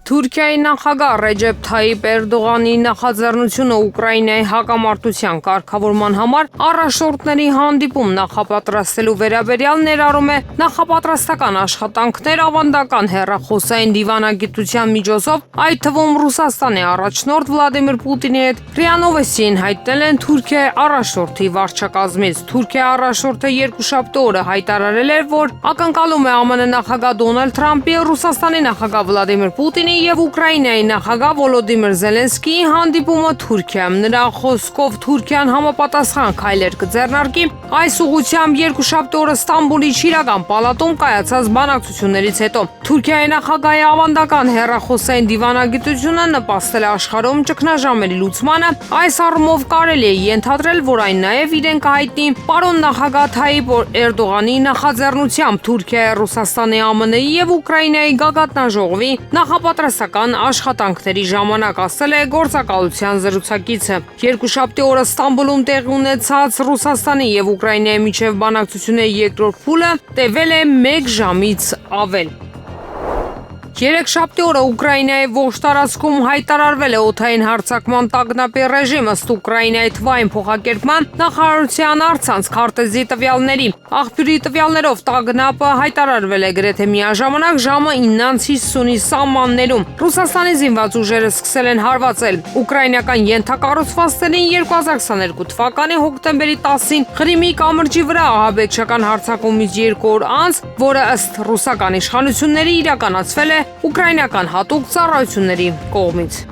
Թուրքիայի նախագահ Ռեջեփ Թայիպ Էրդողանի նախաձեռնությունը Ուկրաինայի հակամարտության կարգավորման համար առաջնորդների հանդիպում նախապատրաստելու վերաբերյալ ներառում է նախապատրաստական աշխատանքներ ավանդական հեռախոսային դիվանագիտության միջոցով, այդ թվում Ռուսաստանի առաջնորդ Վլադիմիր Պուտինի հետ ՌԻԱ հայտնել են Թուրքիայի առաջնորդի վարչակազմից։ Թուրքիայի առաջնորդը երկուշաբթի օրը հայտարարել էր, որ ակնկալում է ԱՄՆ նախագահ Դոնալդ Թրամփի, Ռուսաստանի նախագահ Վլադիմիր Պուտինի եւ Ուկրաինայի նախագահ Վոլոդիմիր Զելենսկիի հանդիպումը Թուրքիայում։ Նրա խոսքով Թուրքիան համապատասխան քայլեր կձեռնարկի այս ուղղությամբ երկուշաբթի օրը Ստամբուլի Չիրական պալատում կայացած բանակցություններից հետո։ Թուրքիայի նախագահի ավանդական հեռախոսային դիվանագիտությունը նպաստել է աշխարհում ճգնաժամերի լուծմանը։ Այս առումով կարելի է ենթադրել, որ այն նաև իրեն կհայտնի պարոն նախագահ Թայիպ Էրդողանի նախաձեռնությամբ Թուրքիայի, Ռուսաստանի, ԱՄՆ-ի եւ Ուկրաինայի գագաթնաժողովի նախապատրաստական աշխատանքների ժամանակ, ասել է գործակալության զրուցակիցը։ Երկուշաբթի օրը Ստամբուլում տեղի ունեցած Ռուսաստանի եւ Ուկրաինայի միջև բանակցությունների երկրորդ փուլը տևել է 1 ժամից ավել։ Երեքշաբթի օրը Ուկրաինայի ողջ տարածքում հայտարարվել է օդային հարձակման տագնապի ռեժիմ ըստ Ուկրաինայի թվային փոխակերպման նախարարության առցանց քարտեզի տվյալների։ Աղբյուրի տվյալներով տագնապը հայտարարվել է գրեթե միաժամանակ ժամը 9:50-ի սահմաններում։ Ռուսաստանի զինված ուժերը սկսել են հարվածել ուկրաինական ենթակառուցվածքներին 2022 թվականի հոկտեմբերի 10-ին Ղրիմի կամրջի վրա ահաբեկչական հարձակումից 2 օր անց, որը ըստ ռուսական իշխանությունների իրականացվել է ուկրաինական հատուկ ծառայությունների կողմից։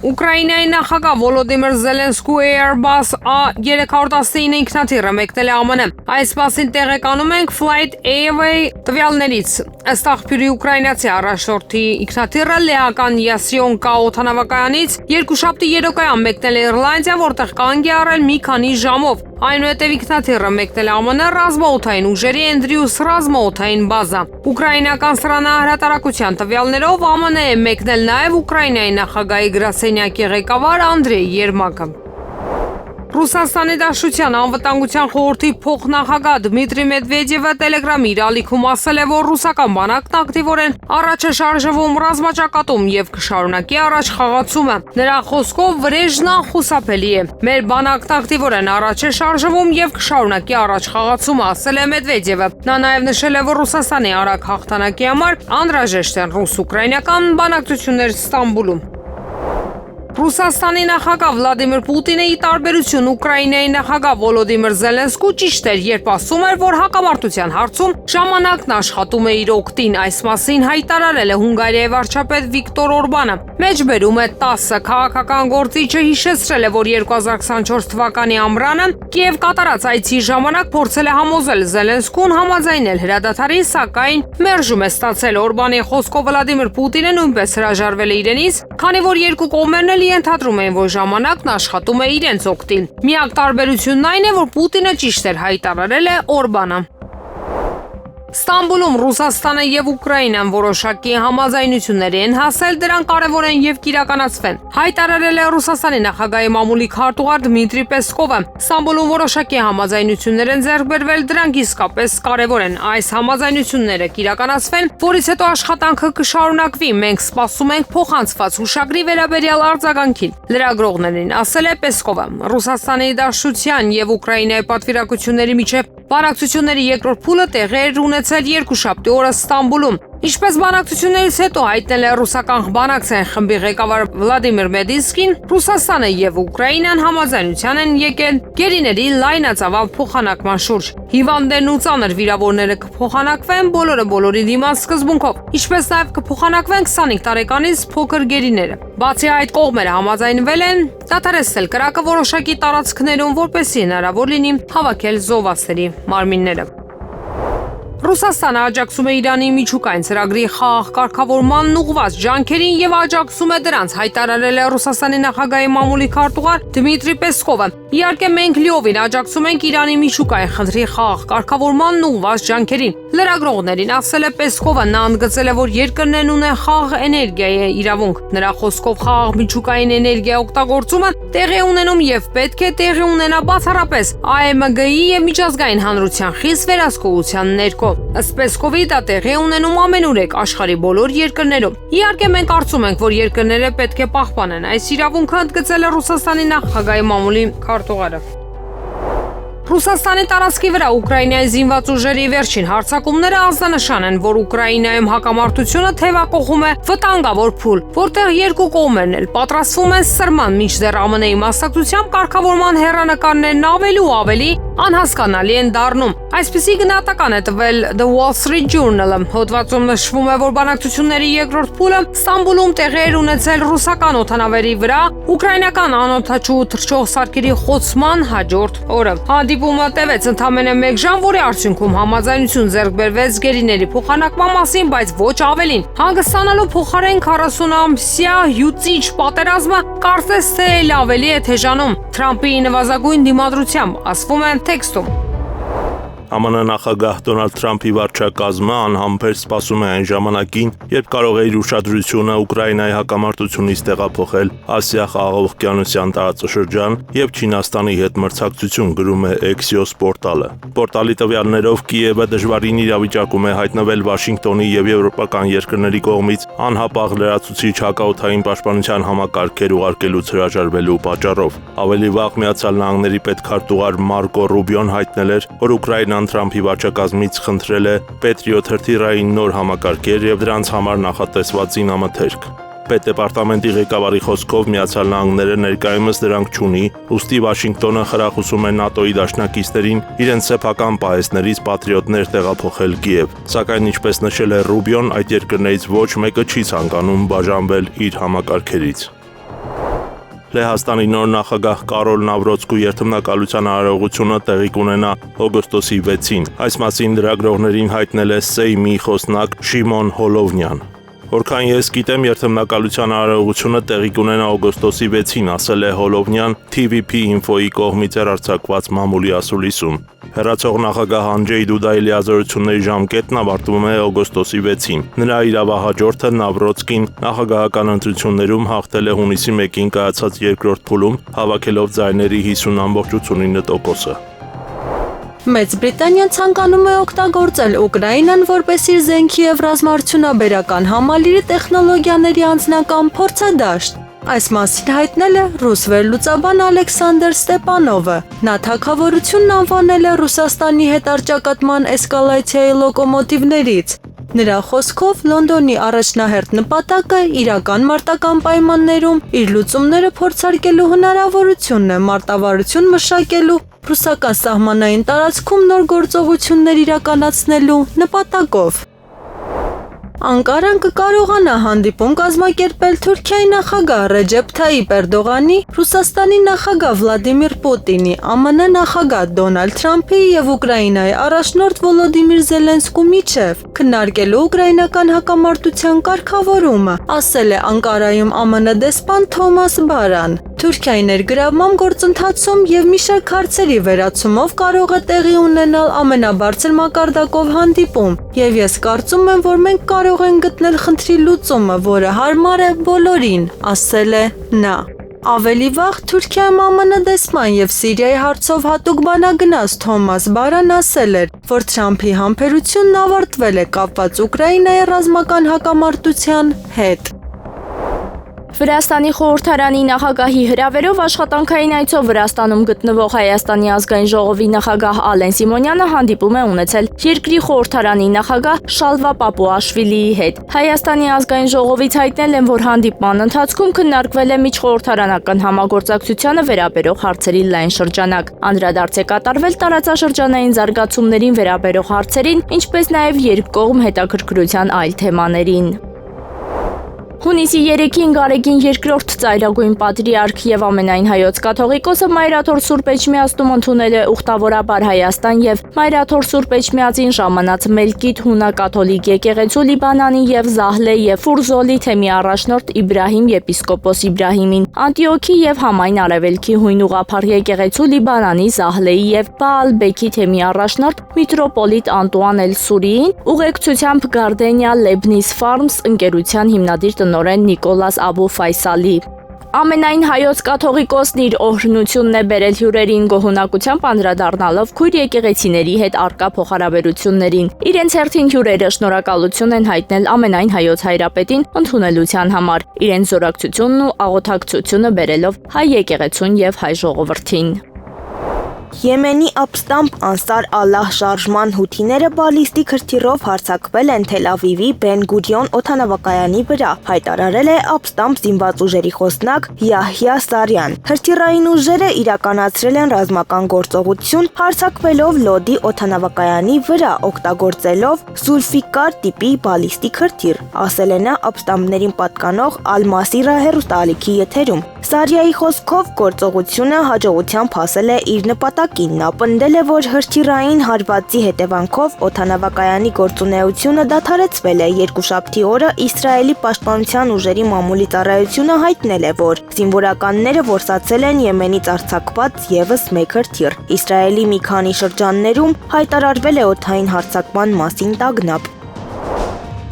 Ուկրաինայի նախագահ Վոլոդիմիր Զելենսկուի Airbus A319 ինքնաթիռը մեկնել է ԱՄՆ։ Այս մասին տեղեկանում ենք Flight Away տվյալներից։ Ըստ աղբյուրի ուկրաինացի առաջնորդի ինքնաթիռը լեհական Յասյոնկա օդանավակայանից երկուշաբթի երեկոյան մեկնել է Իռլանդիա, որտեղ կանգ է առել մի քանի ժամով։ Այնուհետև ինքնաթիռը մեկնել է ԱՄՆ ռազմաօդային ուժերի Andrews ռազմաօդային բազա։ Ուկրաինական սրանահրատարակության տվյալներով ԱՄՆ է մեկնել նաև Ուկրաինայի նախագահի գրասենյակի ղեկավար Անդրեյ Երմակը։ Ռուսաստանի Դաշնության անվտանգության խորհրդի փոխնախագահ Դմիտրի Մեդվեդևը Տելեգրամի իր ալիքում ասել է, որ ռուսական բանակն ակտիվորեն առաջ է շարժվում ռազմաճակատում եւ կշարունակի առաջ խաղացումը։ Նրա խոսքով վրեժն անխուսափելի է։ Մեր բանակն ակտիվորեն առաջ է շարժվում եւ կշարունակի առաջ խաղացումը, ասել է Մեդվեդևը։ Նա նաեւ նշել է, որ Ռուսաստանի արագ հաղթանակի համար անհրաժեշտ են ռուս-ուկրաինական բանակցություններ Ստամբուլում։ Ռուսաստանի նախագահ Վլադիմիր Պուտինը ի տարբերություն Ուկրաինայի նախագահ Վոլոդիմիր Զելենսկու ճիշտ էր, երբ ասում էր, որ հակամարտության հարցում ժամանակն աշխատում է իր օգտին։ Այս մասին հայտարարել է Հունգարիայի վարչապետ Վիկտոր Օրբանը։ Մեջբերում է 10 քաղաքական գործիչը հիշեցրել է, որ 2024 թվականի ամռանը Կիև կատարած այցի ժամանակ փորձել է համոզել Զելենսկուն համաձայնել հրադադարին, սակայն մերժում է ստացել։ Օրբանի խոսքով Վլադիմիր Պուտինը նույնպես հրաժարվել է իրենից, քանի որ երկու կողմերն էլ ենթադրում են, որ ժամանակն աշխատում է իրենց օգտին։ Միակ տարբերությունն այն է, որ Պուտինը ճիշտ էր, հայտարարել է Օրբանը։ Ստամբուլում Ռուսաստանը եւ Ուկրաինան որոշակի համաձայնությունների են հասել, դրանք կարևոր են եւ կիրականացվեն, հայտարարել է Ռուսաստանի նախագահի մամուլի քարտուղար Դմիտրի Պեսկովը։ Ստամբուլում որոշակի համաձայնություններ են ձեռք բերվել, դրանք իսկապես կարևոր են։ Այս համաձայնությունները կիրականացվեն, որից հետո աշխատանքը կշարունակվի։ Մենք սպասում ենք փոխանցված հուշագրի վերաբերյալ արձագանքին, լրագրողներին ասել է Պեսկովը։ Ռուսաստանի Դաշնության եւ Ուկրաինայի պատվիրակությունների միջև բանակցությունների երկրորդ փուլը տեղի էր ունեցել երկուշաբթի օրը Ստամբուլում։ Ինչպես բանակցություններից հետո հայտնել է ռուսական բանակցային խմբի ղեկավար Վլադիմիր Մեդինսկին, Ռուսաստանը եւ Ուկրաինան համաձայնության են եկել գերիների լայնածավալ փոխանակման շուրջ։ Հիվանդներն ու ծանր վիրավորները կփոխանակվեն բոլորը բոլորի դիմաց սկզբունքով, ինչպես նաեւ կփոխանակվեն 25 տարեկանից փոքր գերիները։ Բացի այդ, կողմերը համաձայնվել են դադարեցնել կրակը որոշակի տարածքներում, որպեսզի հնարավոր լինի հավաքել զոհվածների մարմինները։ Ռուսաստանը աջակցում է Իրանի միջուկային ծրագրի խաղաղ կարգավորմանն ուղղված ջանքերին եւ աջակցում է դրանց, հայտարարել է Ռուսաստանի նախագահի մամուլի քարտուղար Դմիտրի Պեսկովը։ Իհարկե մենք լիովին աջակցում ենք Իրանի միջուկային խնդրի խաղաղ կարգավորմանն ու ուղղված ջանքերին։ Լրագրողներին ասել է Պեսկովը, նա ընդգծել է, որ երկրներն ունեն խաղաղ էներգիայի իրավունք։ Նրա խոսքով խաղաղ միջուկային էներգիա օգտագործումը տեղի ունենում եւ պետք է տեղի ունենա բացառապես ԱՄԳ-ի եւ միջազգային հանրության խիստ վերահսկողության ներքո։ Ըստ Պեսկովի դա տեղի է ունենում ամենուրեք աշխարհի բոլոր երկրներում։ Իհարկե մենք կարծում ենք, որ երկրները պետք է պահպանեն այս իրավունքը, ընդգծել է Ռուսաստանի նախագահի մամուլի քարտուղարը։ Ռուսաստանի տարածքի վրա Ուկրաինայի զինված ուժերի վերջին հարձակումները ազդանշան են, որ Ուկրաինայում հակամարտությունը թևակողում է վտանգավոր փուլ, որտեղ երկու կողմերն էլ պատրաստվում են սրման, մինչդեռ ԱՄՆ-ի մասնակցությամբ կարգավորման հեռանկարներն ավելի ու ավելի անհասկանալի են դառնում։ Այսպիսի գնահատական է տվել The Wall Street Journal-ը։ Հոդվածում նշվում է, որ բանակցությունների երկրորդ փուլը Ստամբուլում տեղի էր ունեցել ռուսական օդանավերի վրա ուկրաինական անօդաչու թռչող սարքերի խոցման հաջորդ օրը։ Հանդիպումը տևեց ընդամենը 1 ժամ, որի արդյունքում համաձայնություն ձեռք բերվեց գերիների փոխանակման մասին, բայց ոչ ավելին։ Հանգստանալու փոխարեն 40-ամսյա հյուծիչ պատերազմը կարծես թե ավելի է թեժանում։ Թրամփի նվազագույն դիմադրությամբ, ասվում է տեքստում։ ԱՄՆ նախագահ Դոնալդ Թրամփի վարչակազմը անհամբեր սպասում է այն ժամանակին, երբ կարող է իր ուշադրությունը Ուկրաինայի հակամարտությունից տեղափոխել Ասիա-Խաղաղօվկիանոսյան տարածաշրջան եւ Չինաստանի հետ մրցակցություն, գրում է Axios պորտալը։ Պորտալի տվյալներով Կիևը դժվարին իրավիճակում է հայտնվել Վաշինգտոնի եւ եվրոպական երկրների կողմից անհապաղ լրացուցիչ հակաօդային պաշտպանության համակարգեր ուղարկելուց հրաժարվելու պատճառով։ Ավելի վաղ Միացյալ Նահանգների պետքարտուղար Մարկո Ռուբիոն հայտնել էր, որ Ուկրաինան Թրամփի վարչակազմից խնդրել է Patriot հրթիռային նոր համակարգեր եւ դրանց համար նախատեսված զինամթերք։ Պետդեպարտամենտի ղեկավարի խոսքով Միացյալ Նահանգները ներկայումս դրանք չունի, ուստի Վաշինգտոնը խրախուսում է ՆԱՏՕ-ի դաշնակիցներին իրենց սեփական պահեստներից պատրիոտներ տեղափոխել Կիև։ Սակայն ինչպես նշել է Ռուբիոն, այդ երկրներից ոչ մեկը չի ցանկանում բաժանվել իր համակարգերից։ Լեհաստանի նոր նախագահ Կարոլ Նավրոցկու երթմնակալության արարողությունը տեղի կունենա օգոստոսի 6-ին։ Այս մասին լրագրողներին հայտնել է Սեյմի խոսնակ Շիմոն Հոլովնյան։ Որքան ես գիտեմ, երթմնակալության արարողությունը տեղի կունենա օգոստոսի 6-ին, ասել է Հոլովնյան TVP Info-ի կողմից հեռարձակված մամուլի ասուլիսում։ Հեռացող նախագահ Անջեյ Դուդայի լիազորությունների ժամկետն ավարտվում է օգոստոսի 6-ին։ Նրա իրավահաջորդը Նավրոցկին նախագահական ընտրություններում հաղթել է հունիսի 1-ին կայացած երկրորդ փուլում, հավաքելով ձայների 50.89%-ը։ Մեծ Բրիտանիան ցանկանում է օգտագործել Ուկրաինան որպես իր զենքի եւ ռազմաարդյունաբերական համալիրի տեխնոլոգիաների անձնական փորձադաշտ։ Այս մասին հայտնել է ռուս վերլուծաբան Ալեքսանդր Ստեպանովը։ Նա թագավորությունն անվանել է Ռուսաստանի հետ առճակատման էսկալացիայի լոկոմոտիվներից։ Նրա խոսքով Լոնդոնի առաջնահերթ նպատակը իրական մարտական պայմաններում իր լուծումները փորձարկելու հնարավորությունն է մարտավարություն մշակելու ռուսական սահմանային տարածքում նոր գործողություններ իրականացնելու նպատակով։ Անկարան կկարողանա հանդիպում կազմակերպել Թուրքիայի նախագահ Ռեջեփ Թայիպ Էրդողանի, Ռուսաստանի նախագահ Վլադիմիր Պուտինի, ԱՄՆ նախագահ Դոնալդ Թրամփի եւ Ուկրաինայի առաջնորդ Վոլոդիմիր Զելենսկու միջև, քննարկելու ուկրաինական հակամարտության կարգավորումը, ասել է Անկարայում ԱՄՆ դեսպան Թոմաս Բարան։ Թուրքիայի ներգրավման գործընթացում եւ մի շարք հարցերի վերացումով կարող է տեղի ունենալ ամենաբարձր մակարդակով հանդիպում, եւ ես կարծում եմ, որ մենք կարող ենք գտնել խնդրի լուծումը, որը հարմար է բոլորին, ասել է նա։ Ավելի վաղ Թուրքիայում ԱՄՆ դեսպան եւ Սիրիայի հարցով հատուկ բանագնաց Թոմաս Բարան ասել էր, որ Թրամփի համբերությունն ավարտվել է կապված Ուկրաինայի ռազմական հակամարտության հետ։ Վրաստանի խորհրդարանի նախագահի հրավերով աշխատանքային այցով Վրաստանում գտնվող Հայաստանի ազգային ժողովի նախագահ Ալեն Սիմոնյանը հանդիպում է ունեցել երկրի խորհրդարանի նախագահ Շալվա Պապուաշվիլիի հետ։ Հայաստանի ազգային ժողովից հայտնել են, որ հանդիպման ընթացքում քննարկվել է միջխորհրդարանական համագործակցությանը վերաբերող հարցերի լայն շրջանակ։ Անդրադարձ է կատարվել տարածաշրջանային զարգացումներին վերաբերող հարցերին, ինչպես նաև երկկողմ հետաքրքրության այլ թեմաներին։ Հունիսի 3-ին Գարեգին II ծայրագույն պատրիարք եւ ամենայն հայոց կաթողիկոսը Մայրաթոր Սուրբ Էջմիածնում ընդունել է ուխտավորաբար Հայաստան եւ Մայրաթոր Սուրբ Էջմիածին ժամանած Մելկիտ հունակաթոլիկ եկեղեցու Լիբանանի եւ Զահլե եւ Ֆուրզոլի թեմի առաջնորդ Իբրահիմ եպիսկոպոս Իբրահիմին, Անտիոքի եւ Համայն Արևելքի հույն ուղափառ եկեղեցու Լիբանանի Զահլեի եւ Բաալբեքի թեմի առաջնորդ միտրոպոլիտ Անտուան Էլ-Սուրիին, ուղեկցությամբ Gardenia Leibniz Farms ընկերության հիմնադիր տնօրեն Նիկոլաս Աբու Ֆայսալի։ Ամենայն հայոց կաթողիկոսն իր օրհնությունն է բերել հյուրերին գոհունակությամբ անդրադառնալով քույր եկեղեցիների հետ առկա փոխհարաբերություններին։ Իրենց հերթին հյուրերը շնորհակալություն են հայտնել ամենայն հայոց հայրապետին ընդունելության համար, իրենց զորակցությունն ու աղոթակցությունը բերելով հայ եկեղեցուն եւ հայ ժողովրդին։ Եմենի ապստամբ Անսար Ալլահ շարժման հութիները բալիստիկ հրթիռով հարձակվել են Թել Ավիվի Բեն Գուրիոն օդանավակայանի վրա, հայտարարել է ապստամբ զինված ուժերի խոսնակ Յահյա Սարյան։ Հրթիռային ուժերը իրականացրել են ռազմական գործողություն հարձակվելով Լոդի օդանավակայանի վրա, օգտագործելով Զուլֆիկար տիպի բալիստիկ հրթիռ, ասել է նա ապստամբներին պատկանող Ալ-Մասիրա հեռուստաալիքի եթերում։ Սարյայի խոսքով գործողությունը հաջողությամբ հասել է իր նպատակին։ Նա պնդել է, որ հրթիռային հարվածի հետևանքով օդանավակայանի գործունեությունը դադարեցվել է։ Երկուշաբթի օրը Իսրայելի պաշտպանության ուժերի մամուլի ծառայությունը հայտնել է, որ զինվորականները որսացել են Եմենից արձակված ևս մեկ հրթիռ։ Իսրայելի մի քանի շրջաններում հայտարարվել է օդային հարձակման մասին տագնապ։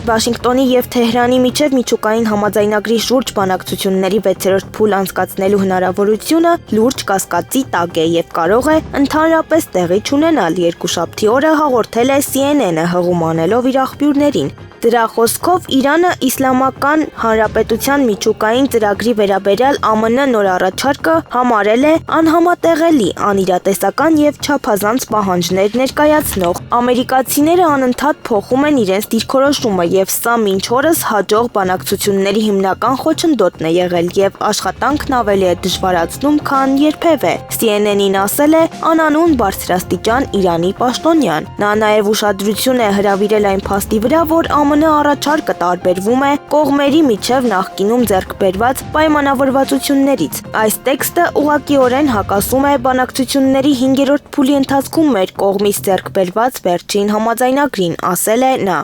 Վաշինգտոնի եւ Թեհրանի միջև միջուկային համաձայնագրի շուրջ բանակցությունների 6-րդ փուլ անցկացնելու հնարավորությունը լուրջ կասկածի տակ է եւ կարող է ընդհանրապես տեղի չունենալ, երկուշաբթի օրը հաղորդել է CNN-ը հղում անելով իր աղբյուրներին։ Դրա խոսքով Իրանը Իսլամական Հանրապետության միջուկային ծրագրի վերաբերյալ ԱՄՆ նոր առաջարկը համարել է անհամատեղելի, անիրատեսական եւ չափազանց պահանջներ ներկայացնող։ Ամերիկացիները անընդհատ փոխում են իրենց դիրքորոշումը եւ սա մինչ օրս հաջող բանակցությունների հիմնական խոչընդոտն է եղել եւ աշխատանքն ավելի է դժվարացնում, քան երբևէ։ CNN-ին ասել է անանուն բարձրաստիճան Իրանի պաշտոնյան։ Նա նաեւ ուշադրություն է հրավիրել այն փաստի վրա, որ ԱՄՆ առաջարկը տարբերվում է կողմերի միջև նախկինում ձեռք բերված պայմանավորվածություններից։ Այս տեքստը ուղղակիորեն հակասում է բանակցությունների 5-րդ փուլի ընթացքում մեր կողմից ձեռք բերված վերջին համաձայնագրին, ասել է նա։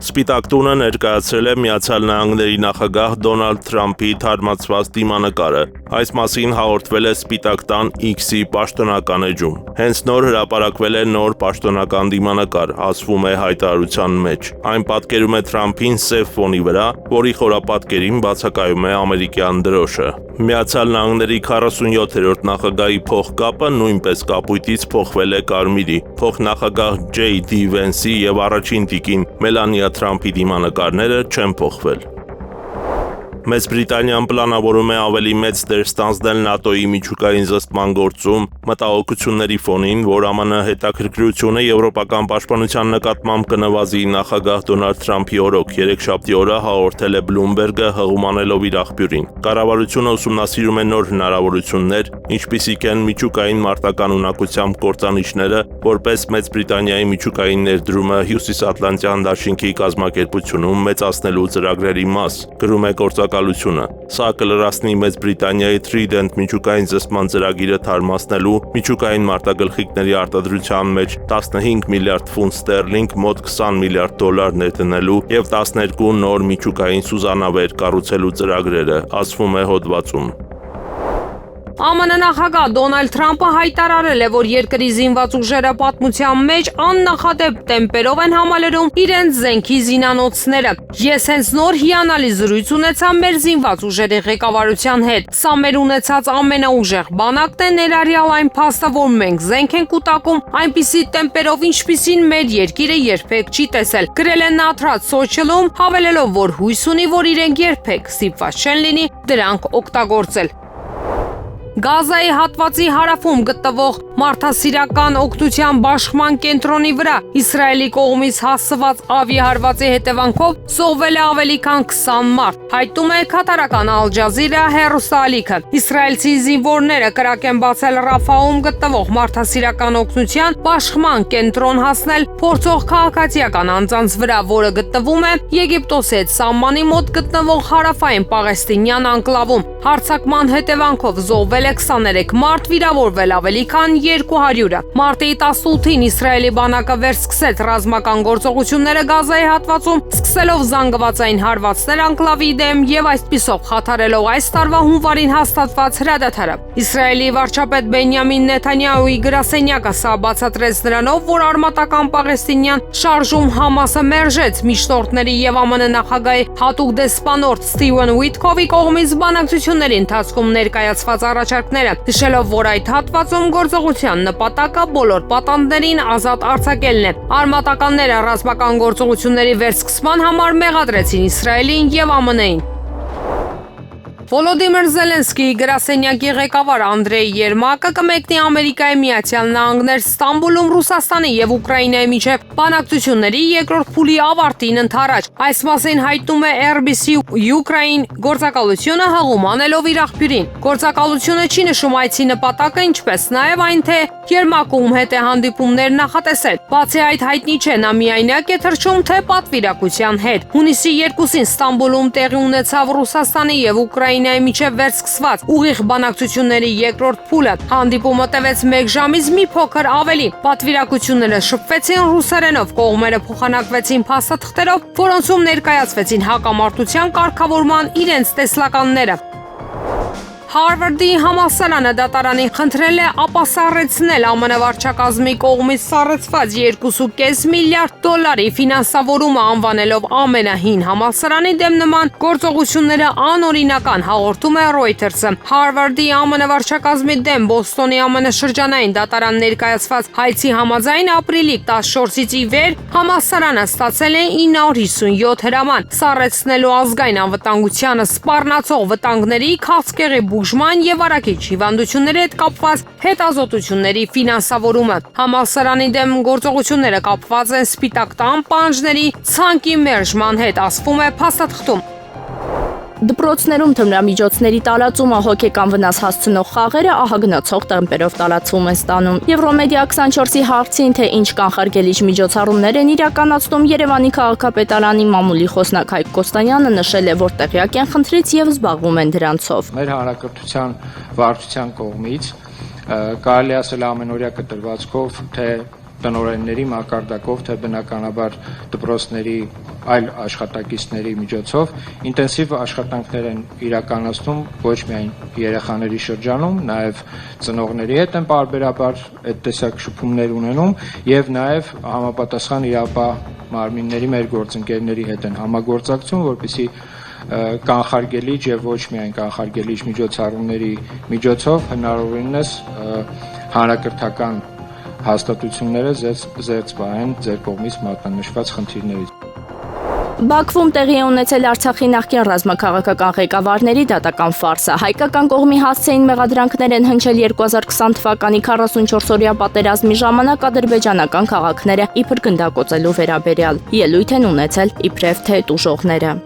Սպիտակ տունը ներկայացրել է Միացյալ Նահանգների նախագահ Դոնալդ Թրամփի թարմացված դիմանկարը։ Այս մասին հաղորդվել է Սպիտակ տան X-ի պաշտոնական էջում։ Հենց նոր հրապարակվել է նոր պաշտոնական դիմանկար, ասվում է հայտարարության մեջ։ Այն պատկերում է Թրամփին սև ֆոնի վրա, որի խորապատկերին բացակայում է ամերիկյան դրոշը։ Միացյալ Նահանգների 47-րդ նախագահի փոխկապը նույնպես կապույտից փոխվել է կարմիրի։ Փոխնախագահ J.D. Vance-ի եւ առաջին տիկին Մելանիա Թրամփի դիմանկարները չեն փոխվել։ Մեծ Բրիտանիան պլանավորում է ավելի մեծ դեր ստանձնել ՆԱՏՕ-ի միջուկային զսպման գործում մտահոգությունների ֆոնին, որ ԱՄՆ հետաքրքրությունը եվրոպական պաշտպանության նկատմամբ կնվազի նախագահ Դոնալդ Թրամփի օրոք երեքշաբթի օրը հաղորդել է Bloomberg-ը հղում անելով իր աղբյուրին։ Կառավարությունը ուսումնասիրում է նոր հնարավորություններ, ինչպիսիք են միջուկային մարտական ունակությամբ կործանիչները, որպես Մեծ Բրիտանիայի միջուկային ներդրումը Հյուսիսատլանտյան դաշինքի կազմակերպությունում մեծացնելու ծրագրերի մաս, գրում է գործակալությունը։ Սա կլրացնի Մեծ Բրիտանիայի Trident միջուկային զսպման ծրագիրը թարմացնելու, միջուկային մարտագլխիկների արտադրության մեջ 15 միլիարդ ֆունտ ստերլինգ, մոտ 20 միլիարդ դոլար ներդնելու եւ 12 նոր միջուկային սուզանավեր կառուցելու ծրագրերը, ասվում է հոդվածում։ ԱՄՆ նախագահ Դոնալդ Թրամփը հայտարարել է, որ երկրի զինված ուժերը պատմության մեջ աննախադեպ տեմպերով են համալրում իրենց զենքի զինանոցները։ Ես հենց նոր հիանալի զրույց ունեցա մեր զինված ուժերի ղեկավարության հետ։ Սա մեր ունեցած ամենաուժեղ բանակն է, ներառյալ այն փաստը, որ մենք զենք ենք կուտակում այնպիսի տեմպերով, ինչպիսին մեր երկիրը երբեք չի տեսել։ Գրել է նա Truth Social-ում, հավելելով, որ հույս ունի, որ իրենք երբեք ստիպված չեն լինի դրանք օգտագործել։ Գազայի հատվածի հարավում գտնվող մարդասիրական օգնության բաշխման կենտրոնի վրա Իսրայելի կողմից հասցված ավիահարվածի հետևանքով զոհվել է ավելի քան 20 մարդ, հայտնում է կատարական Al Jazeera հեռուստաալիքը։ Իսրայելցի զինվորները կրակ են բացել Ռաֆահում գտնվող մարդասիրական օգնության բաշխման կենտրոն հասնել փորձող քաղաքացիական անձանց վրա, որը գտնվում է Եգիպտոսի հետ սահմանի մոտ գտնվող հարավային Պաղեստինյան անկլավում։ Հարձակման հետևանքով զոհվել է 23 մարդ, վիրավորվել ավելի քան 200-ը։ Մարտի 18-ին Իսրայելի բանակը վերսկսեց ռազմական գործողությունները Գազայի հատվածում, սկսելով զանգվածային հարվածներ անկլավի դեմ եւ այսպիսով խաթարելով այս տարվա հունվարին հաստատված հրադադարը։ Իսրայելի վարչապետ Բենյամին Նեթանյահուի գրասենյակը սա բացատրեց նրանով, որ արմատական Պաղեստինյան շարժում Համասը մերժեց միջնորդների եւ ԱՄՆ նախագահի հատուկ դեսպանորդ Ստիվեն Ուիթքովի կողմից բանակցությունների ընթացքում ներկայացված առաջարկները, նշելով, որ այդ հատվածում գործողության նպատակը բոլոր պատանդներին ազատ արձակելն է։ Արմատականները ռազմական գործողությունների վերսկսման համար մեղադրեցին Իսրայելին եւ ԱՄՆ-ին։ Վոլոդիմիր Զելենսկիի գրասենյակի ղեկավար Անդրեյ Երմակը կմեկնի Ամերիկայի Միացյալ Նահանգներ Ստամբուլում Ռուսաստանի եւ Ուկրաինայի միջև բանակցությունների երկրորդ փուլի ավարտին ընթരാճ։ Այս մասին հայտնում է RBC Ukraine գործակալությունը հղում անելով իր աղբյուրին։ Գործակալությունը չի նշում այցի նպատակը, ինչպես նաեւ այն, թե Երմակում հետ է հանդիպումներ նախատեսել։ Բացի այդ, հայտնի չէ նա միայնակ է թռչում, թե պատվիրակության հետ։ Հունիսի 2-ին Ստամբուլում տեղի ունեցավ Ռուսաստանի եւ Ուկրաինայի միջև վերսկսված ուղիղ բանակցությունների երկրորդ փուլը։ Հանդիպումը տևեց 1 ժամից մի փոքր ավելի։ Պատվիրակությունները շփվեցին ռուսերենով, կողմերը փոխանակվեցին փաստաթղթերով, որոնցում ներկայացվեցին հակամարտության կարգավորման իրենց տեսլականները։ Հարվարդի համալսարանը դատարանին խնդրել է ապասառեցնել ԱՄՆ վարչակազմի կողմից սառեցված $2.5 միլիարդ ֆինանսավորումը, անվանելով ամենահին համալսարանի դեմ նման գործողությունները անօրինական, հաղորդում է Reuters-ը։ Հարվարդի ԱՄՆ վարչակազմի դեմ Բոստոնի ԱՄՆ շրջանային դատարան ներկայացված հայցի համաձայն ապրիլի 14-ից ի վեր համալսարանը ստացել է 957 հրաման սառեցնելու ազգային անվտանգությանը սպառնացող վտանգների, քաղցկեղի բուժման եւ արագիչ հիվանդությունների հետ կապված հետազոտությունների ֆինանսավորումը։ Համալսարանի դեմ գործողությունները կապված են Սպիտակ տան պահանջների ցանկի մերժման հետ, ասվում է փաստաթղթում։ Դպրոցներում թմրամիջոցների տարածումը, հոգեկան վնաս հասցնող խաղերը ահագնացող տեմպերով տարածվում են ստանում։ Եվրոմեդիա 24-ի հարցին, թե ինչ կանխարգելիչ միջոցառումներ են իրականացնում, Երևանի քաղաքապետարանի մամուլի խոսնակ Հայկ Կոստանյանը նշել է, որ տեղյակ են խնդրից եւ զբաղվում են դրանցով։ Մեր հանրակրթության վարչության կողմից կարելի ասել ամենօրյա կտրվածքով, թե տնօրենների մակարդակով, թե բնականաբար դպրոցների այլ աշխատակիցների միջոցով ինտենսիվ աշխատանքներ են իրականացնում ոչ միայն երեխաների շրջանում, նաև ծնողների հետ են պարբերաբար այդ տեսակ շփումներ ունենում եւ նաև համապատասխան իրապահ մարմինների մեր գործընկերների հետ են համագործակցում, որպեսզի կանխարգելիչ եւ ոչ միայն կանխարգելիչ միջոցառումների միջոցով հնարավորինս հանրակրթական հաստատությունները զերծ պահեն ձեր կողմից մատնանշված խնդիրներից։ Բաքվում տեղի է ունեցել Արցախի նախկին ռազմաքաղաքական ղեկավարների դատական ֆարսը։ Հայկական կողմի հասցեին մեղադրանքներ են հնչել 2020 թվականի 44-օրյա պատերազմի ժամանակ ադրբեջանական քաղաքները իբր գնդակոծելու վերաբերյալ։ Ելույթ են ունեցել իբրև թե տուժողները։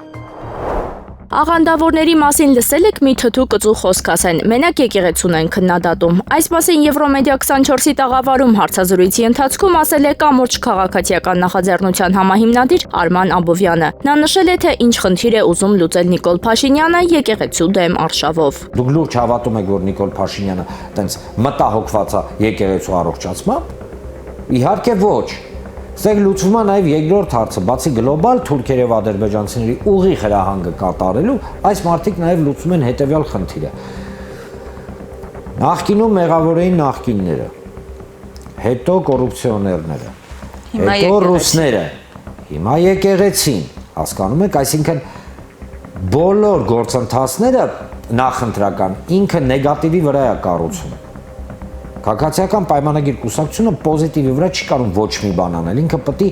Աղանդավորների մասին լսել եք մի թթու կծու խոսք ասեն, մենակ եկեղեցուն են քննադատում։ Այս մասին Եվրոմեդիա 24-ի տաղավարում հարցազրույցի ընթացքում ասել է կամուրջ քաղաքացիական նախաձեռնության համահիմնադիր Արման Աբովյանը։ Նա նշել է, թե ինչ խնդիր է ուզում լուծել Նիկոլ Փաշինյանը եկեղեցու դեմ արշավով։ Դուք լուրջ հավատում եք, որ Նիկոլ Փաշինյանը տենց մտահոգված է եկեղեցու առողջացմամբ։ Իհարկե ոչ։ Սեք լուծվում է նաև երկրորդ հարցը, բացի գլոբալ թուրքեր եւ ադրբեջանցիների ուղիղ հրահանգը կատարելու, այս մարդիկ նաև լուծում են հետեւյալ խնդիրը։ Նախկինում մեղավոր էին նախկինները, հետո կոռուպցիոներները, հետո ռուսները, հիմա եկեղեցին, հասկանում եք, այսինքն բոլոր գործընթացները նախընտրական ինքը նեգատիվի վրա է կառուցում։ Քաղաքացիական պայմանագիր կուսակցությունը պոզիտիվի վրա չի կարող ոչ մի բան անել, ինքը պետք է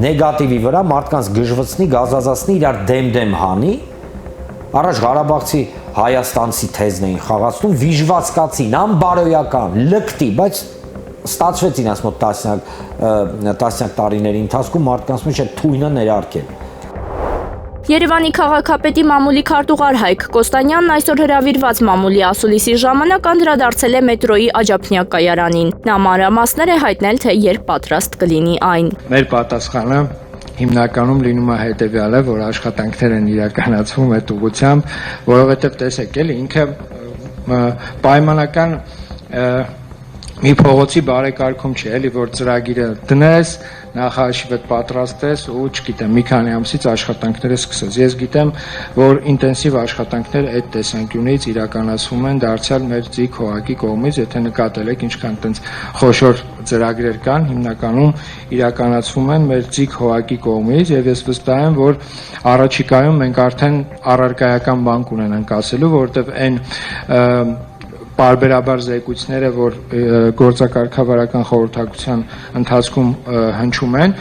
նեգատիվի վրա մարդկանց գժվցնի, գազազացնի, իրար դեմ հանի, առաջ Ղարաբաղցի հայաստանցի թեզն էին խաղացնում, վիժվածքացին, անբարոյական, լկտի, բայց ստացվեց ինձ մոտ տասնյակ տարիների ընթացքում մարդկանց մեջ այդ թույնը ներարկել։ Երևանի քաղաքապետի մամուլի քարտուղար Հայկ Կոստանյանն այսօր հրավիրված մամուլի ասուլիսի ժամանակ անդրադարձել է մետրոյի Աջափնյակ կայարանին։ Նա մանրամասներ է հայտնել, թե երբ պատրաստ կլինի այն։ Մեր պատասխանը հիմնականում լինում է հետևյալը, որ աշխատանքներ են իրականացվում այդ ուղղությամբ, որովհետև տեսեք էլի ինքը պայմանական մի փողոցի բարեկարգում չէ, էլի որ ծրագիրը դնես, նախահաշիվդ պատրաստես ու չգիտեմ, մի քանի ամսից աշխատանքները սկսես։ Ես գիտեմ, որ ինտենսիվ աշխատանքներ այդ տեսանկյունից իրականացվում են դարձյալ մեր ձիգ հողակի կողմից, եթե նկատել եք ինչքան տենց խոշոր ծրագրեր կան, հիմնականում իրականացվում են մեր ձիգ հողակի կողմից եւ ես վստահ եմ, որ առաջիկայում մենք արդեն առարկայական բան կունենանք ասելու, որովհետեւ այն պարբերաբար զեկույցները, որ գործակարգավարական խորհրդակցության ընթացքում հնչում են,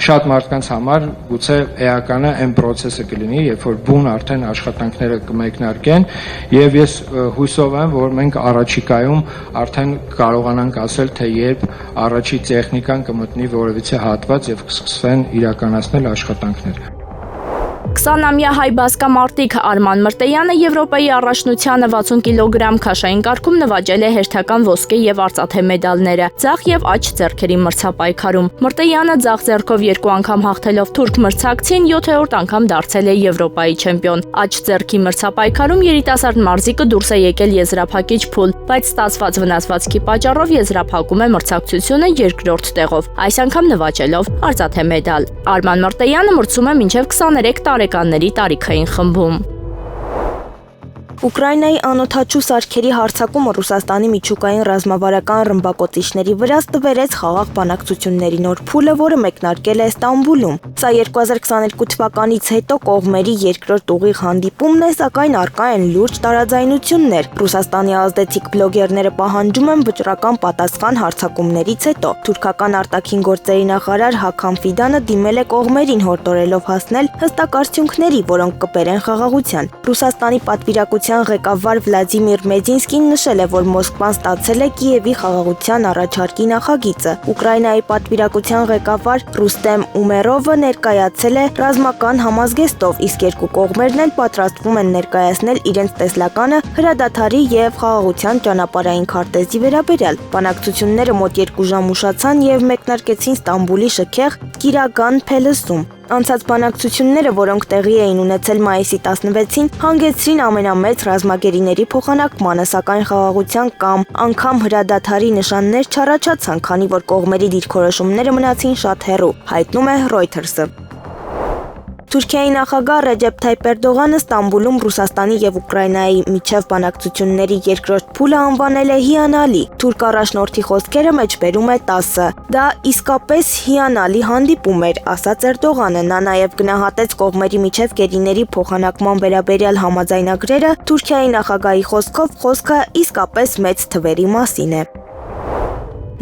շատ մարդկանց համար գուցե էականը այն process-ը կլինի, երբ որ բուն արդեն աշխատանքները կմեկնարկեն, եւ ես հույսով եմ, որ մենք առաջիկայում արդեն կարողանանք ասել, թե երբ առաջի տեխնիկան կմտնի որևիցե հատված եւ կսկսվեն իրականացնել աշխատանքները։ 20-ամյա հայ բասկամարտիկ Արման Մրտեյանը Եվրոպայի առաջնությանը 60 կիլոգրամ քաշային կարգում նվաճել է հերթական ոսկե եւ արծաթե մեդալները ձախ եւ աջ ձեռքերի մրցապայքարում։ Մրտեյանը ձախ ձեռքով 2 անգամ հաղթելով թուրք մրցակցին 7-րդ անգամ դարձել է Եվրոպայի չեմպիոն։ Աջ ձեռքի մրցապայքարում երիտասարդ մարզիկը դուրս է եկել եզրափակիչ փուլ, բայց ստացված վնասվածքի պատճառով եզրափակում է մրցակցությունը 2-րդ տեղով, այս անգամ նվաճելով արծաթե մեդալ։ Արման Մրտեյանը մրցում է մինչև 23 տարեկանների տարիքային խմբում։ Ուկրաինայի անօդաչու սարքերի հարձակումը Ռուսաստանի միջուկային ռազմավարական ռմբակոծիչների վրա ստվերեց խաղաղ բանակցությունների նոր փուլը, որը մեկնարկել է Ստամբուլում։ Սա 2022 թվականից հետո կողմերի երկրորդ ուղիղ հանդիպումն է, սակայն առկա են լուրջ տարաձայնություններ։ Ռուսաստանի ազդեցիկ բլոգերները պահանջում են վճռական պատասխան հարձակումներից հետո։ Թուրքական արտաքին գործերի նախարար Հաքամ Ֆիդանը դիմել է կողմերին հորդորելով հասնել հստակ արդյունքների, որոնք կբերեն խաղաղության։ Ռուսաստանի պատվիրակության ղեկավար Վլադիմիր Մեդինսկին նշել է, որ Մոսկվան ստացել է Կիևի խաղաղության առաջարկի նախագիծը։ Ուկրաինայի պատվիրակության ղեկավար Ռուստեմ Ումերովը ներկայացել է ռազմական համազգեստով, իսկ երկու կողմերն էլ պատրաստվում են ներկայացնել իրենց տեսլականը հրադադարի եւ խաղաղության ճանապարհային քարտեզի վերաբերյալ։ Բանակցությունները մոտ 2 ժամ ուշացան եւ մեկնարկեցին Ստամբուլի շքեղ Կիրագան Փելսում։ Անցած բանակցությունները, որոնք տեղի էին ունեցել մայիսի 16-ին, հանգեցրին ամենամեծ ռազմագերիների փոխանակմանը, սակայն խաղաղության կամ անգամ հրադադարի նշաններ չառաջացան, քանի որ կողմերի դիրքորոշումները մնացին շատ հեռու, հայտնում է Reuters-ը։ Թուրքիայի նախագահ Ռեջեփ Թայիփ Էրդողանը Ստամբուլում Ռուսաստանի եւ Ուկրաինայի միջև բանակցությունների երկրորդ փուլը անվանել է հիանալի։ Թուրք առաջնորդի խոսքերը մեջբերում է 10-ը։ Դա իսկապես հիանալի հանդիպում էր, ասաց Էրդողանը։ Նա նաեւ գնահատեց կողմերի միջև գերիների փոխանակման վերաբերյալ համաձայնագրերը։ Թուրքիայի նախագահի խոսքով խոսքը իսկապես մեծ թվերի մասին է։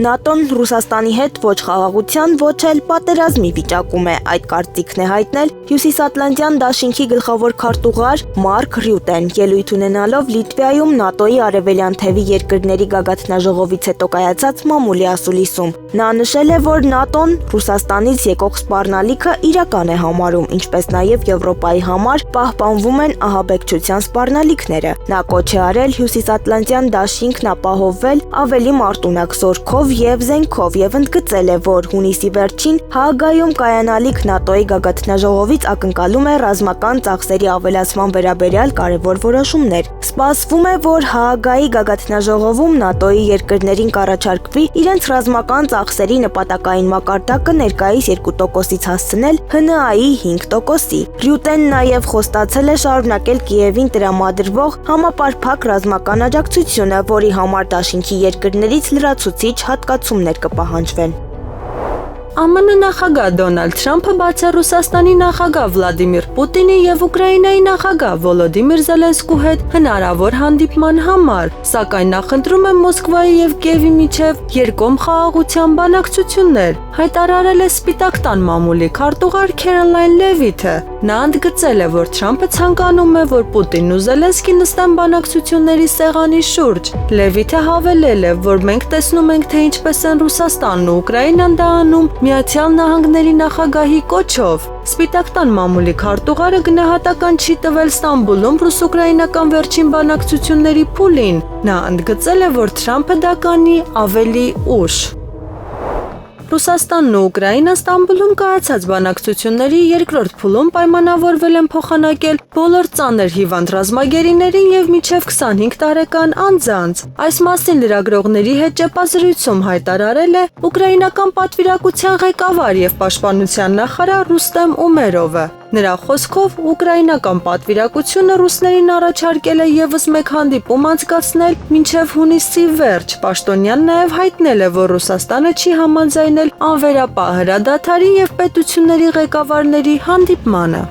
ՆԱՏՕ-ն Ռուսաստանի հետ ոչ խաղաղության, ոչ էլ պատերազմի վիճակում է, այդ կարծիքն է հայտնել Հյուսիսատլանտյան դաշինքի գլխավոր քարտուղար Մարկ Ռյուտեն, ելույթ ունենալով Լիտվայում ՆԱՏՕ-ի արևելյան թևի երկրների գագաթնաժողովից հետո կայացած մամուլի ասուլիսում։ Նա նշել է, որ ՆԱՏՕ-ն Ռուսաստանից եկող սպառնալիքը իրական է համարում, ինչպես նաև Եվրոպայի համար պահպանվում են ահաբեկչության սպառնալիքները։ Նա կոչ է արել Հյուսիսատլանտյան դաշինքն ապահովել ավելի մարտունակ զորքով եւ զենքով եւ ընդգծել է, որ հունիսի վերջին Հաագայում կայանալիք ՆԱՏՕ-ի գագաթնաժողովից ակնկալում է ռազմական ծախսերի ավելացման վերաբերյալ կարևոր որոշումներ։ Սպասվում է, որ Հաագայի գագաթնաժողովում ՆԱՏՕ-ի երկրներին կառաջարկվի իրենց ռազմական ծախսերի նպատակային մակարդակը ներկայիս 2%-ից հասցնել ՀՆԱ-ի 5%-ի։ Ռյուտեն նաև խոստացել է շարունակել Կիևին տրամադրվող համապարփակ ռազմական աջակցությունը, որի համար դաշինքի երկրներից լրացուցիչ հատկացումներ կպահանջվեն։ ԱՄՆ նախագահ Դոնալդ Թրամփը բաց է Ռուսաստանի նախագահ Վլադիմիր Պուտինի եւ Ուկրաինայի նախագահ Վոլոդիմիր Զելենսկու հետ հնարավոր հանդիպման համար, սակայն նա խնդրում է Մոսկվայի եւ Կիևի միջև երկկողմ խաղաղության բանակցություններ, հայտարարել է Սպիտակ տան մամուլի քարտուղար Քերոլայն Լևիթը։ Նա ընդգծել է, որ Թրամփը ցանկանում է, որ Պուտինն ու Զելենսկին նստեն բանակցությունների սեղանի շուրջ։ Լևիթը հավելել է, որ մենք տեսնում ենք, թե ինչպես են Ռուսաստանն ու Ուկրաինան դա անում Միացյալ Նահանգների նախագահի կոչով։ Սպիտակ տան մամուլի քարտուղարը գնահատական չի տվել Ստամբուլում ռուս-ուկրաինական վերջին բանակցությունների փուլին։ Նա ընդգծել է, որ Թրամփը դա կանի ավելի ուշ։ Ռուսաստանն ու Ուկրաինան Ստամբուլում կայացած բանակցությունների երկրորդ փուլում պայմանավորվել են փոխանակել բոլոր ծանր հիվանդ ռազմագերիներին եւ մինչեւ 25 տարեկան անձանց։ Այս մասին լրագրողների հետ ճեպազրույցում հայտարարել է ուկրաինական պատվիրակության ղեկավար եւ պաշտպանության նախարար Ռուստեմ Ումերովը։ Նրա խոսքով ուկրաինական պատվիրակությունը ռուսներին առաջարկել է եւս մեկ հանդիպում անցկացնել մինչեւ հունիսի վերջ։ Պաշտոնյան նաեւ հայտնել է, որ Ռուսաստանը չի համաձայնել անվերապահ հրադադարի եւ պետությունների ղեկավարների հանդիպմանը։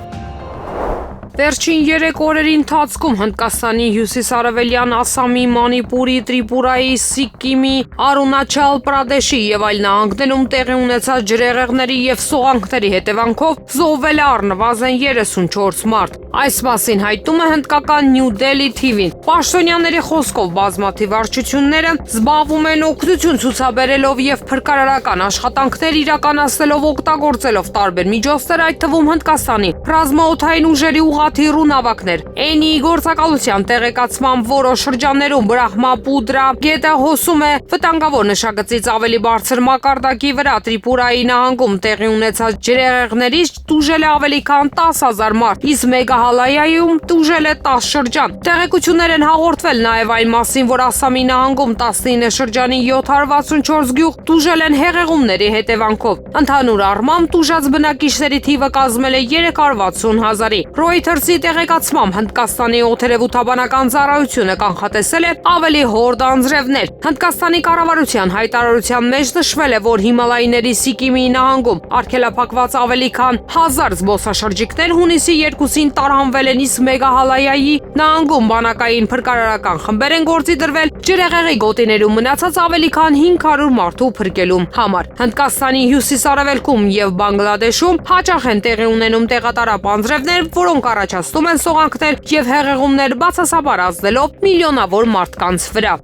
Վերջին 3 օրերի ընթացքում Հնդկաստանի հյուսիսարևելյան Ասամի, Մանիպուրի, Տրիպուրայի, Սիկկիմի, Արունաչալ Պրադեշի եւ այլ նահանգներում տեղի ունեցած ջրհեղեղների եւ սողանքների հետևանքով զոհվել է առնվազն 34 մարդ։ Այս մասին հայտնում է հնդկական New Delhi TV-ն։ Պաշտոնյաների խոսքով բազմաթիվ վարչությունները զբաղվում են օգնություն ցուցաբերելով եւ փրկարարական աշխատանքներ իրականացնելով օգտագործելով տարբեր միջոցներ, այդ թվում Հնդկաստանի ռազմաօդային ուժերի ուղղաթիռ ու նավակներ։ Էնի գործակալության տեղեկացման որոշ շրջաններում Բրահմապուդրա գետը հոսում է վտանգավոր նշագծից ավելի բարձր մակարդակի վրա։ Տրիպուրայի նահանգում տեղի ունեցած ջրհեղեղներից տուժել է ավելի քան 10,000 մարդ, իսկ Մեգահալայայում տուժել է 10 շրջան։ Տեղեկություններ են հաղորդվել նաև այն մասին, որ Ասամի նահանգում 19 շրջանի 764 գյուղ տուժել են հեղեղումների հետևանքով։ Ընդհանուր առմամբ տուժած բնակիչների թիվը կազմել է 360,000-ի։ Reuters-ի տեղեկացմամբ Հնդկաստանի օդերևութաբանական ծառայությունը կանխատեսել է ավելի հորդ անձրևներ։ Հնդկաստանի կառավարության հայտարարության մեջ նշվել է, որ Հիմալայիների Սիկիմի նահանգում արգելափակված ավելի քան 1000 զբոսաշրջիկներ հունիսի 2-ին տարանվել են, իսկ Մեգահալայայի նահանգում բանակային փրկարարական խմբեր են գործի դրվել ջրհեղեղի գոտիներում մնացած ավելի քան 500 մարդու փրկելու համար։ Հնդկաստանի հյուսիսարևելքում եւ Բանգլադեշում հաճախ են տեղի ունենում տեղատարապ անձրևներ, որոնք առաջացնում են սողանքներ եւ հեղեղումներ, բացասաբար ազդելով միլիոնավոր մարդկանց վրա։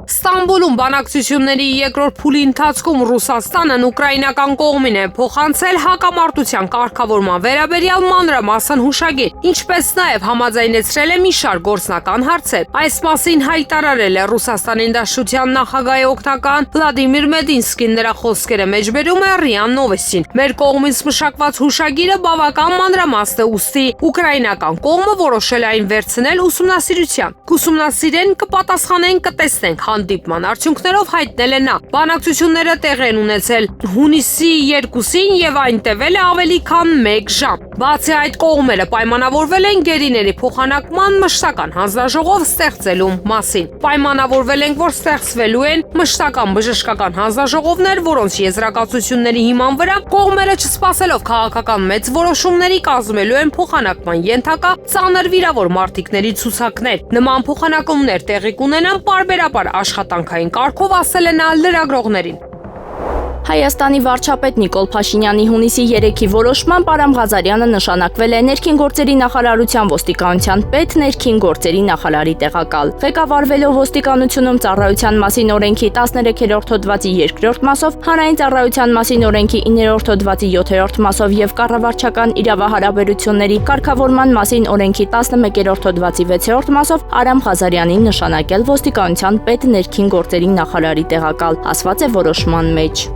Ստամբուլում բանակցությունների երկրորդ փուլի ընթացքում Ռուսաստանն ուկրաինական կողմին է փոխանցել հակամարտության կարգավորման վերաբերյալ մանրամասն հուշագիր, ինչպես նաև համաձայնեցրել է մի շարք գործնական հարցեր։ Այս մասին հայտարարել է Ռուսաստանի Դաշնության նախագահի օգնական Վլադիմիր Մեդինսկին, նրա խոսքերը մեջբերում է ՌԻԱ Նովոստին։ Մեր կողմից մշակված հուշագիրը բավական մանրամասն է, ուստի ուկրաինական կողմը որոշել է այն վերցնել ուսումնասիրության։ Կուսումնասիրեն, կպատասխանեն, կտեսնենք, հանդիպման արդյունքներով հայտնել է նա։ Բանակցությունները տեղի են ունեցել հունիսի 2-ին եւ այն տևել է ավելի քան 1 ժամ։ Բացի այդ, կողմերը պայմանավորվել են գերիների փոխանակման մշտական հանձնաժողով ստեղծելու մասին։ Պայմանավորվել են, որ ստեղծվելու են մշտական բժշկական հանձնաժողովներ, որոնց եզրակացությունների հիման վրա կողմերը չսպասելով քաղաքական մեծ որոշումների կազմելու են փոխանակման ենթակա ծանր վիրավոր մարտիկների ցուցակներ։ Նման փոխանակումներ տեղի կունենան պարբերաբար աշխատանքային կարգով, ասել է նա լրագրողներին։ Հայաստանի վարչապետ Նիկոլ Փաշինյանի հունիսի 3-ի որոշմամբ Արամ Ղազարյանը նշանակվել է Ներքին գործերի նախարարության ոստիկանության պետ, Ներքին գործերի նախարարի տեղակալ։ Ղեկավարվելով ոստիկանությունում ծառայության մասին օրենքի 13-րդ հոդվածի 2-րդ մասով, հանրային ծառայության մասին օրենքի 9-րդ հոդվածի 7-րդ մասով եւ կառավարչական իրավահարաբերությունների կարգավորման մասին օրենքի 11-րդ հոդվածի 6-րդ մասով Արամ Ղազարյանին նշանակել ոստիկանության պետ, Ներքին գործերի նախարարի տեղակալ, ասված է որոշման մեջ։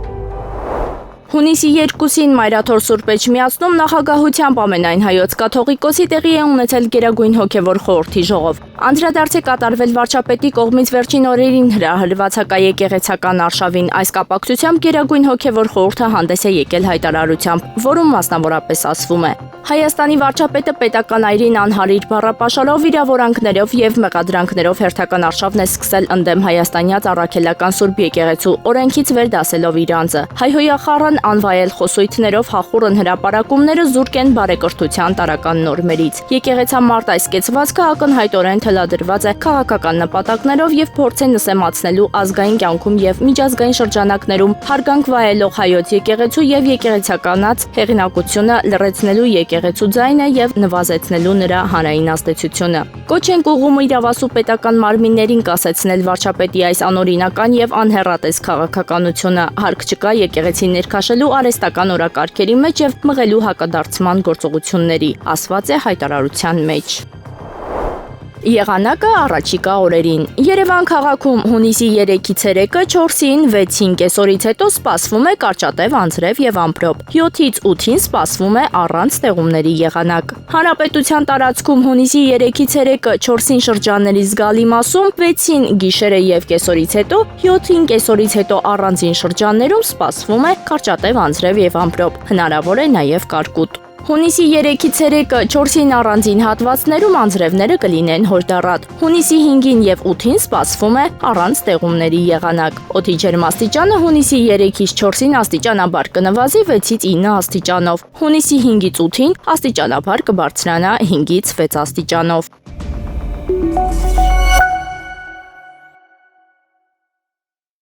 Հունիսի 2-ին Մայրաթոր Սուրբ Էջմիածնում նախագահությամբ ամենայն հայոց կաթողիկոսի տեղի է ունեցել Գերագույն հոգևոր խորհրդի ժողով։ Անդրադարձ է կատարվել վարչապետի կողմից վերջին օրերին հրահրված եկեղեցական արշավին։ Այս կապակցությամբ Գերագույն հոգևոր խորհուրդը հանդես է եկել հայտարարությամբ, որում մասնավորապես ասվում է. Հայաստանի վարչապետը պետական այրին անհարիր բառապաշարով, վիրավորանքներով եւ մեղադրանքներով հերթական արշավն է սկսել ընդդեմ հայաստանյաց առաքելական Սուրբ եկեղեցու օրենքից վերդասելով իր անձը։ Հայհոյախառն անվայել խոսույթներով հախուռն հրապարակումները զուրկ են բարեկրթության տարրական նորմերից։ Եկեղեցամարտ այս կեցվածքը ակնհայտորեն թելադրված է քաղաքական նպատակներով եւ փորձ է նսեմացնելու ազգային կյանքում եւ միջազգային շրջանակներում հարգանք վայելող հայոց եկեղեցու եւ եկեղեցականաց հեղինակությունը, լրացնելու եկեղեցու ձայնը եւ նվազեցնելու նրա հանրային ազդեցությունը։ Կոչ ենք ուղղում իրավասու պետական մարմիններին կասեցնել վարչապետի այս անօրինական եւ անհեռատես քաղաքականությունը, հարկ չկա եկեղեցի ներքաշելու արհեստական օրակարգերի մեջ եւ մղելու հակադարձման գործողությունների, ասված է հայտարարության մեջ։ Եղանակը առաջիկա օրերին։ Երևան քաղաքում հունիսի 3-ից 3-ը 4-ին 6-ին կեսօրից հետո սպասվում է կարճատև անձրև եւ ամպրոպ։ 7-ից 8-ին սպասվում է առանց տեղումների եղանակ։ Հանրապետության տարածքում հունիսի 3-ից 3-ը 4-ին շրջանների զգալի մասում, 6-ին գիշերը եւ կեսօրից հետո, 7-ին կեսօրից հետո առանձին շրջաններում սպասվում է կարճատև անձրև եւ ամպրոպ։ Հնարավոր է նաեւ կարկուտ։ Հունիսի 3-ից 3-ը 4-ին առանձին հատվածներում անձրևները կլինեն հորդառատ։ Հունիսի 5-ին եւ 8-ին սպասվում է առանց տեղումների եղանակ։ Օդի ջերմաստիճանը հունիսի 3-ից 4-ին աստիճանաբար կնվազի 6-ից 9 աստիճանով։ Հունիսի 5-ից 8-ին աստիճանաբար կբարձրանա 5-ից 6 աստիճանով։